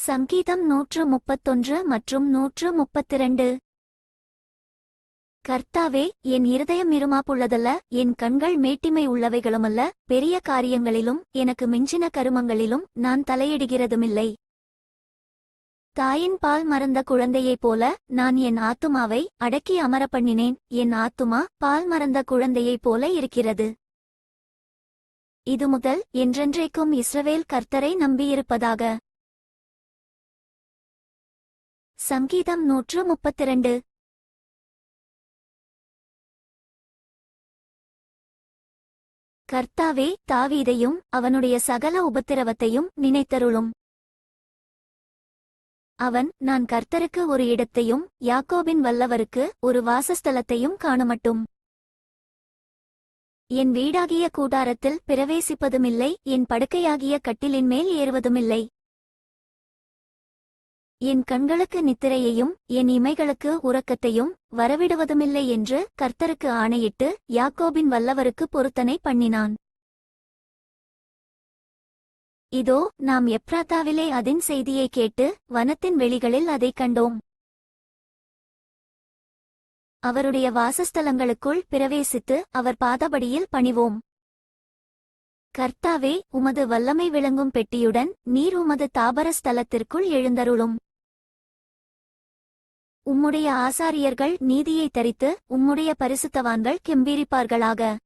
சங்கீதம் 131 மற்றும் 132. கர்த்தாவே, என் இருதயம் இருமாப்புள்ளதல்ல, என் கண்கள் மேட்டிமை உள்ளவைகளுமல்ல. பெரிய காரியங்களிலும் எனக்கு மிஞ்சின கருமங்களிலும் நான் தலையிடுகிறதுமில்லை. தாயின் பால் மறந்த குழந்தையைப் போல நான் என் ஆத்துமாவை அடக்கி அமரப்பண்ணினேன். என் ஆத்துமா பால் மறந்த குழந்தையைப் போல இருக்கிறது. இது முதல் என்றென்றைக்கும் இஸ்ரவேல் கர்த்தரை நம்பியிருப்பதாக. சங்கீதம் 132. கர்த்தாவே, தாவீதையும் அவனுடைய சகல உபத்திரவத்தையும் நினைத்தருளும். அவன், நான் கர்த்தருக்கு ஒரு இடத்தையும் யாக்கோபின் வல்லவருக்கு ஒரு வாசஸ்தலத்தையும் காணமட்டும். என் வீடாகிய கூடாரத்தில் பிரவேசிப்பதுமில்லை, என் படுக்கையாகிய கட்டிலின் மேல் ஏறுவதுமில்லை. என் கண்களுக்கு நித்திரையையும் என் இமைகளுக்கு உறக்கத்தையும் வரவிடுவதுமில்லை என்று கர்த்தருக்கு ஆணையிட்டு யாக்கோபின் வல்லவருக்கு பொருத்தனை பண்ணினான். இதோ, நாம் எப்ராத்தாவிலே அதின் செய்தியை கேட்டு வனத்தின் வெளிகளில் அதைக் கண்டோம். அவருடைய வாசஸ்தலங்களுக்குள் பிரவேசித்து அவர் பாதபடியில் பணிவோம். கர்த்தாவே, உமது வல்லமை விளங்கும் பெட்டியுடன் நீர் உமது தாபர ஸ்தலத்திற்குள் எழுந்தருளும். உம்முடைய ஆசாரியர்கள் நீதியை தரித்து உம்முடைய பரிசுத்தவான்கள் கெம்பீரிப்பார்களாக.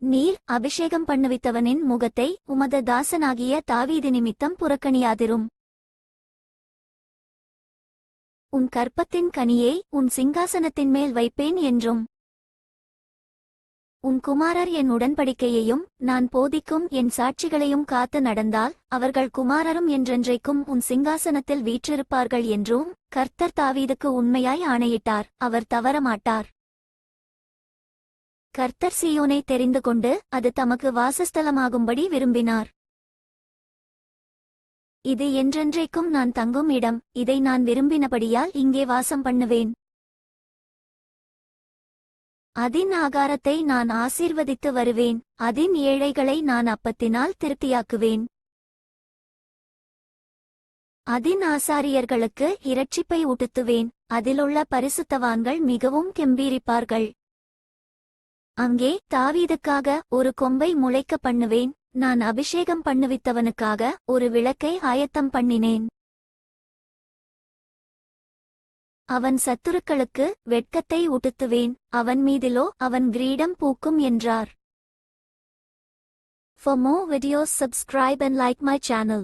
நீர் அபிஷேகம் பண்ணுவித்தவனின் முகத்தை உமது தாசனாகிய தாவீது நிமித்தம் புறக்கணியாதிரும். உன் கற்பத்தின் கனியை உன் சிங்காசனத்தின் மேல் வைப்பேன் என்றும். உன் குமாரர் என் உடன்படிக்கையையும் நான் போதிக்கும் என் சாட்சிகளையும் காத்து நடந்தால் அவர்கள் குமாரரும் என்றென்றைக்கும் உன் சிங்காசனத்தில் வீற்றிருப்பார்கள் என்றும் கர்த்தர் தாவீதுக்கு உண்மையாய் ஆணையிட்டார். அவர் தவறமாட்டார். கர்த்தர் சீயோனை தெரிந்து கொண்டு அது தமக்கு வாசஸ்தலமாகும்படி விரும்பினார். இது என்றென்றைக்கும் நான் தங்கும் இடம், இதை நான் விரும்பினபடியால் இங்கே வாசம் பண்ணுவேன். அதின் ஆகாரத்தை நான் ஆசீர்வதித்து வருவேன், அதின் ஏழைகளை நான் அப்பத்தினால் திருப்தியாக்குவேன். அதின் ஆசாரியர்களுக்கு இரட்சிப்பை ஊட்டுத்துவேன், அதிலுள்ள பரிசுத்தவான்கள் மிகவும் கெம்பீரிப்பார்கள். அங்கே தாவீதுக்காக ஒரு கொம்பை முளைக்க பண்ணுவேன், நான் அபிஷேகம் பண்ணுவித்தவனுக்காக ஒரு விளக்கை ஆயத்தம் பண்ணினேன். அவன் சத்துருக்களுக்கு வெட்கத்தை ஊட்டுத்துவேன், அவன் மீதிலோ அவன் கிரீடம் பூக்கும் என்றார். For more videos subscribe and like my channel.